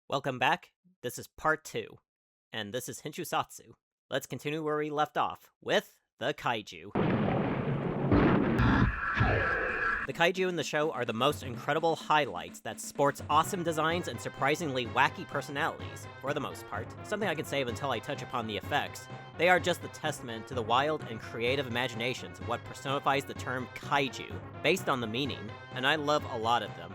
Welcome back. This is part 2, and this is Hinchusatsu. Let's continue where we left off, with the Kaiju. The Kaiju in the show are the most incredible highlights that sports awesome designs and surprisingly wacky personalities, for the most part. Something I can save until I touch upon the effects. They are just a testament to the wild and creative imaginations of what personifies the term Kaiju, based on the meaning, and I love a lot of them.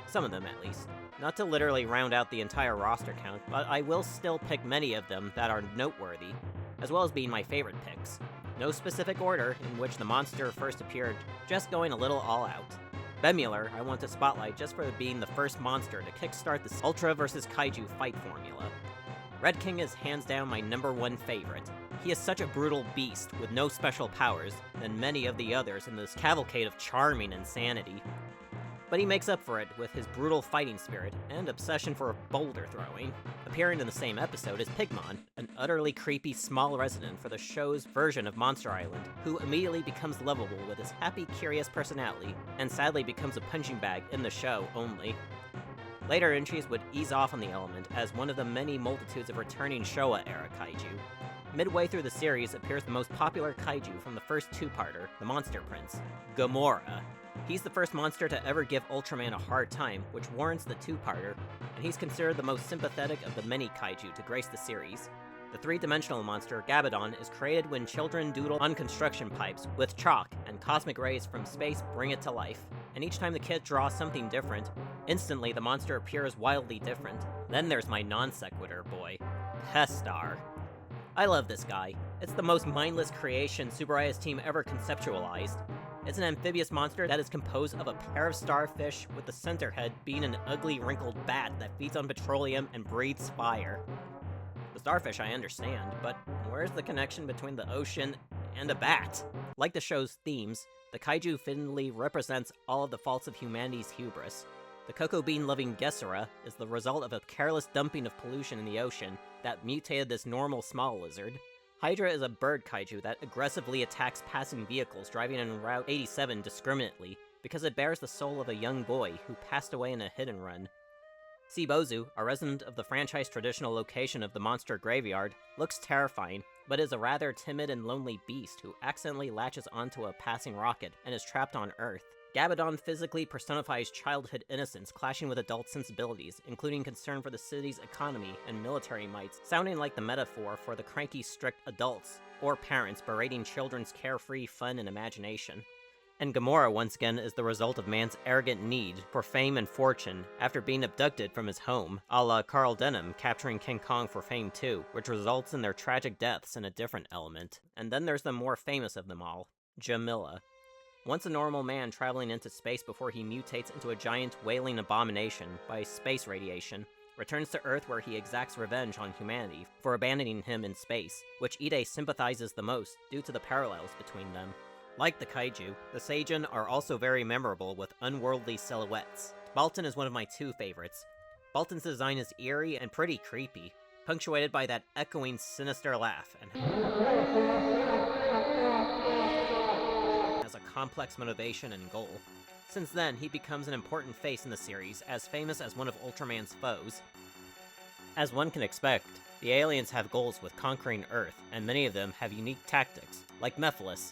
Some of them, at least. Not to literally round out the entire roster count, but I will still pick many of them that are noteworthy, as well as being my favorite picks. No specific order in which the monster first appeared, just going a little all out. Bemular, I want to spotlight just for being the first monster to kickstart this Ultra vs. Kaiju fight formula. Red King is hands down my #1 favorite. He is such a brutal beast with no special powers than many of the others in this cavalcade of charming insanity. But he makes up for it with his brutal fighting spirit and obsession for boulder throwing. Appearing in the same episode is Pigmon, an utterly creepy small resident for the show's version of Monster Island, who immediately becomes lovable with his happy, curious personality, and sadly becomes a punching bag in the show only. Later entries would ease off on the element as one of the many multitudes of returning Showa-era kaiju. Midway through the series appears the most popular kaiju from the first two-parter, the Monster Prince, Gamera. He's the first monster to ever give Ultraman a hard time, which warrants the two-parter, and he's considered the most sympathetic of the many kaiju to grace the series. The three-dimensional monster, Gabadon, is created when children doodle on construction pipes with chalk, and cosmic rays from space bring it to life. And each time the kid draws something different, instantly the monster appears wildly different. Then there's my non-sequitur boy, Pestar. I love this guy. It's the most mindless creation Tsuburaya's team ever conceptualized. It's an amphibious monster that is composed of a pair of starfish, with the center head being an ugly, wrinkled bat that feeds on petroleum and breathes fire. The starfish I understand, but where's the connection between the ocean and a bat? Like the show's themes, the kaiju fittingly represents all of the faults of humanity's hubris. The cocoa bean-loving Gesera is the result of a careless dumping of pollution in the ocean that mutated this normal small lizard. Hydra is a bird kaiju that aggressively attacks passing vehicles driving on Route 87 indiscriminately because it bears the soul of a young boy who passed away in a hit-and-run. Sibozu, a resident of the franchise traditional location of the monster graveyard, looks terrifying, but is a rather timid and lonely beast who accidentally latches onto a passing rocket and is trapped on Earth. Gabadon physically personifies childhood innocence clashing with adult sensibilities, including concern for the city's economy and military mights, sounding like the metaphor for the cranky, strict adults, or parents berating children's carefree fun and imagination. And Gamera, once again, is the result of man's arrogant need for fame and fortune after being abducted from his home, a la Carl Denham capturing King Kong for fame too, which results in their tragic deaths in a different element. And then there's the more famous of them all, Jamila. Once a normal man traveling into space before he mutates into a giant wailing abomination by space radiation, returns to Earth where he exacts revenge on humanity for abandoning him in space, which Ide sympathizes the most due to the parallels between them. Like the kaiju, the Seijin are also very memorable with unworldly silhouettes. Baltan is one of my two favorites. Baltan's design is eerie and pretty creepy, punctuated by that echoing sinister laugh, and has a complex motivation and goal. Since then, he becomes an important face in the series, as famous as one of Ultraman's foes. As one can expect, the aliens have goals with conquering Earth, and many of them have unique tactics, like Mephiles.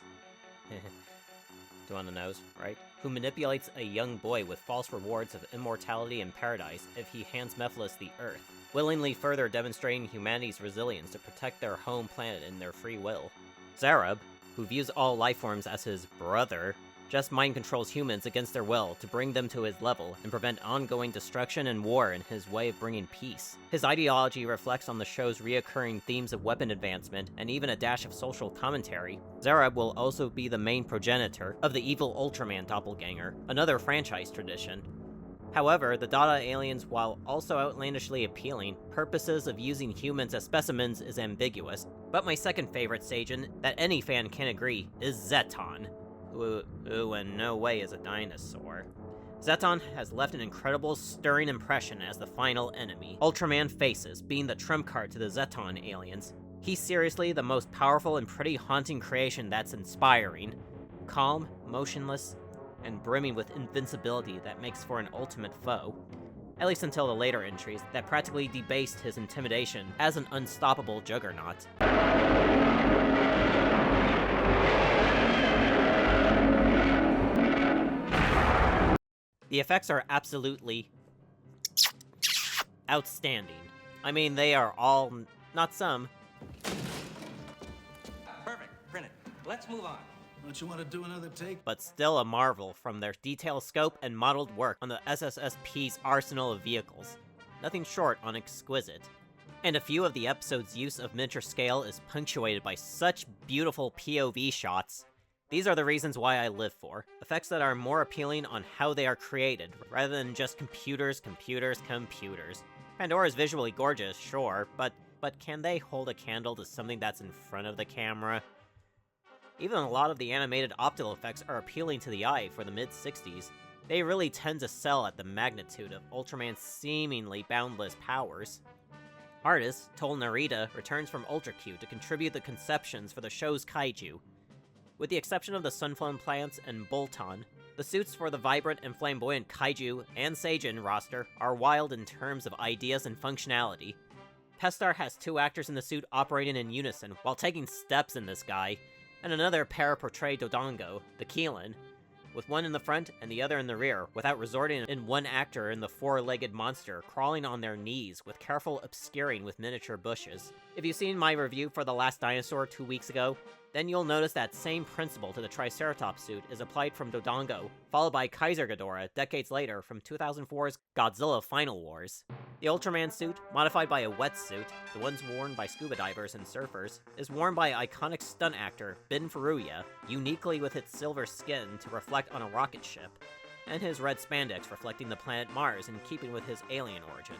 Two on the nose, right? Who manipulates a young boy with false rewards of immortality and paradise if he hands Mephiles the Earth, willingly further demonstrating humanity's resilience to protect their home planet in their free will. Zarab, who views all lifeforms as his brother, just mind controls humans against their will to bring them to his level and prevent ongoing destruction and war in his way of bringing peace. His ideology reflects on the show's reoccurring themes of weapon advancement and even a dash of social commentary. Zarab will also be the main progenitor of the evil Ultraman doppelganger, another franchise tradition. However, the Dada aliens, while also outlandishly appealing, purposes of using humans as specimens is ambiguous. But my second favorite Seijin, that any fan can agree, is Zeton, who in no way is a dinosaur. Zeton has left an incredible, stirring impression as the final enemy Ultraman faces, being the trump card to the Zeton aliens. He's seriously the most powerful and pretty haunting creation that's inspiring. Calm, motionless, and brimming with invincibility that makes for an ultimate foe. at least until the later entries that practically debased his intimidation as an unstoppable juggernaut. The effects are absolutely outstanding. I mean, they are all, not some. Perfect. Print it. Let's move on. Don't you want to do another take? But still a marvel from their detailed scope and modeled work on the SSSP's arsenal of vehicles. Nothing short on exquisite. And a few of the episodes' use of miniature scale is punctuated by such beautiful POV shots. These are the reasons why I live for. Effects that are more appealing on how they are created, rather than just computers. Pandora's visually gorgeous, sure, but can they hold a candle to something that's in front of the camera? Even a lot of the animated optical effects are appealing to the eye for the mid-60s. They really tend to sell at the magnitude of Ultraman's seemingly boundless powers. Artist Toll Narita returns from Ultra Q to contribute the conceptions for the show's kaiju. With the exception of the Sunflown plants and Bolton, the suits for the vibrant and flamboyant Kaiju and Seijin roster are wild in terms of ideas and functionality. Pestar has 2 actors in the suit operating in unison while taking steps in this guy, and another pair portray Dodongo, the Keelan, with one in the front and the other in the rear, without resorting in one actor in the 4-legged monster crawling on their knees with careful obscuring with miniature bushes. If you've seen my review for The Last Dinosaur 2 weeks ago, then you'll notice that same principle to the Triceratops suit is applied from Dodongo, followed by Kaiser Ghidorah decades later from 2004's Godzilla Final Wars. The Ultraman suit, modified by a wetsuit, the ones worn by scuba divers and surfers, is worn by iconic stunt actor Ben Furuya, uniquely with its silver skin to reflect on a rocket ship, and his red spandex reflecting the planet Mars in keeping with his alien origin.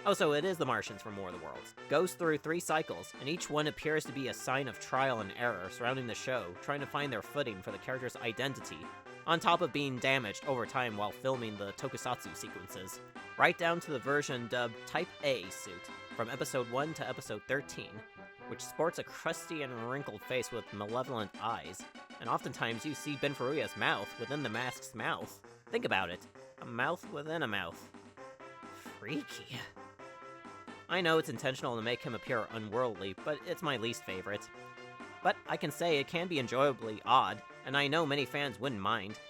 Oh, so it is the Martians from War of the Worlds. Goes through 3 cycles, and each one appears to be a sign of trial and error surrounding the show, trying to find their footing for the character's identity, on top of being damaged over time while filming the tokusatsu sequences, right down to the version dubbed Type A suit, from episode 1 to episode 13, which sports a crusty and wrinkled face with malevolent eyes, and oftentimes you see Ben Furuya's mouth within the mask's mouth. Think about it. A mouth within a mouth. Freaky. I know it's intentional to make him appear unworldly, but it's my least favorite. But I can say it can be enjoyably odd, and I know many fans wouldn't mind.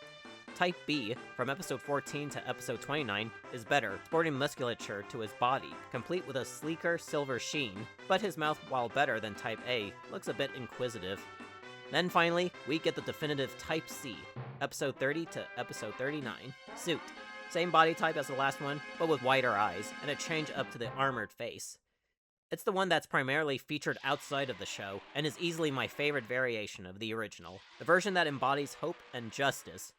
Type B, from episode 14 to episode 29, is better, sporting musculature to his body, complete with a sleeker silver sheen, but his mouth, while better than Type A, looks a bit inquisitive. Then finally, we get the definitive Type C, episode 30 to episode 39, suit. Same body type as the last one, but with wider eyes, and a change up to the armored face. It's the one that's primarily featured outside of the show, and is easily my favorite variation of the original, the version that embodies hope and justice.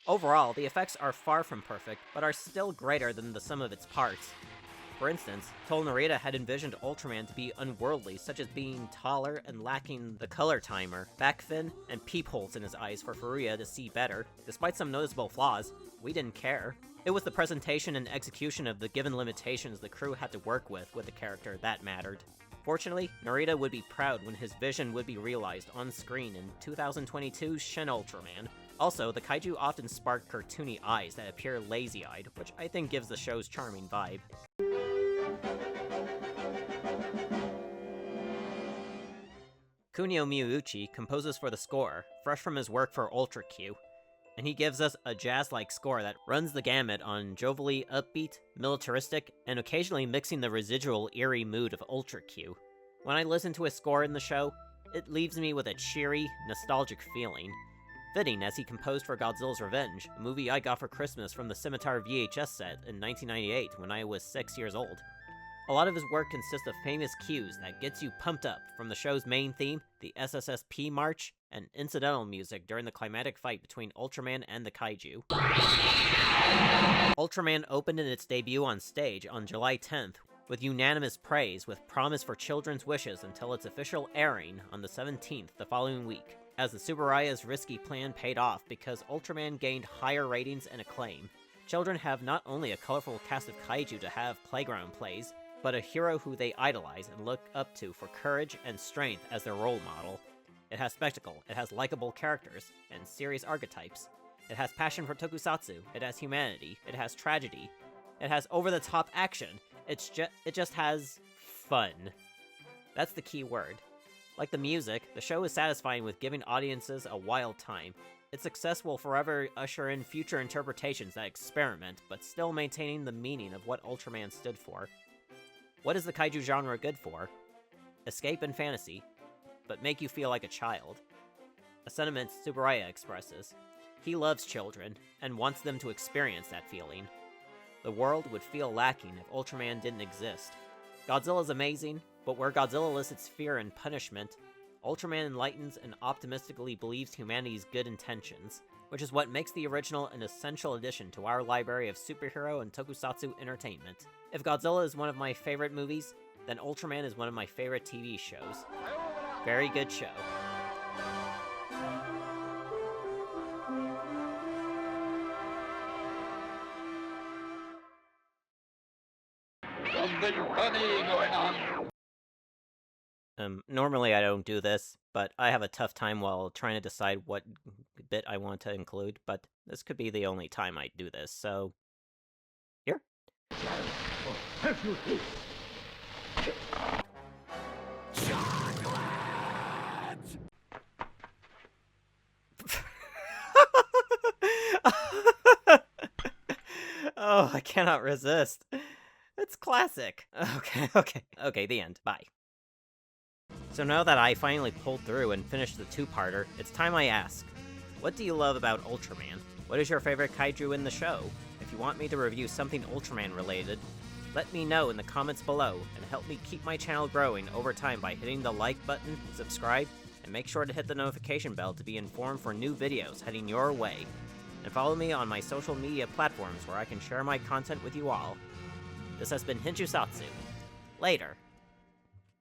Overall, the effects are far from perfect, but are still greater than the sum of its parts. For instance, Toll Narita had envisioned Ultraman to be unworldly, such as being taller and lacking the color timer, back fin, and peepholes in his eyes for Furuya to see better. Despite some noticeable flaws, we didn't care. It was the presentation and execution of the given limitations the crew had to work with the character that mattered. Fortunately, Narita would be proud when his vision would be realized on screen in 2022's Shin Ultraman. Also, the kaiju often spark cartoony eyes that appear lazy-eyed, which I think gives the show's charming vibe. Kunio Miyauchi composes for the score, fresh from his work for Ultra Q, and he gives us a jazz-like score that runs the gamut on jovially upbeat, militaristic, and occasionally mixing the residual eerie mood of Ultra Q. When I listen to his score in the show, it leaves me with a cheery, nostalgic feeling. Fitting, as he composed for Godzilla's Revenge, a movie I got for Christmas from the Scimitar VHS set in 1998 when I was 6 years old. A lot of his work consists of famous cues that gets you pumped up, from the show's main theme, the SSSP March, and incidental music during the climatic fight between Ultraman and the Kaiju. Ultraman opened in its debut on stage on July 10th, with unanimous praise with promise for children's wishes until its official airing on the 17th the following week, as the Tsuburaya's risky plan paid off because Ultraman gained higher ratings and acclaim. Children have not only a colorful cast of kaiju to have playground plays, but a hero who they idolize and look up to for courage and strength as their role model. It has spectacle, it has likable characters, and serious archetypes. It has passion for tokusatsu, it has humanity, it has tragedy. It has over-the-top action. It just has fun. That's the key word. Like the music, the show is satisfying with giving audiences a wild time. Its success will forever usher in future interpretations that experiment, but still maintaining the meaning of what Ultraman stood for. What is the kaiju genre good for? Escape and fantasy, but make you feel like a child. A sentiment Tsuburaya expresses. He loves children, and wants them to experience that feeling. The world would feel lacking if Ultraman didn't exist. Godzilla's amazing, but where Godzilla elicits fear and punishment, Ultraman enlightens and optimistically believes humanity's good intentions, which is what makes the original an essential addition to our library of superhero and tokusatsu entertainment. If Godzilla is one of my favorite movies, then Ultraman is one of my favorite TV shows. Very good show. Something funny going on. Normally I don't do this, but I have a tough time while trying to decide what bit I want to include, but this could be the only time I do this, so... Here. Oh, I cannot resist. It's classic. Okay, the end. Bye. So now that I finally pulled through and finished the two-parter, it's time I ask, what do you love about Ultraman? What is your favorite kaiju in the show? If you want me to review something Ultraman related, let me know in the comments below, and help me keep my channel growing over time by hitting the like button, subscribe, and make sure to hit the notification bell to be informed for new videos heading your way. And follow me on my social media platforms where I can share my content with you all. This has been Hinchusatsu. Later.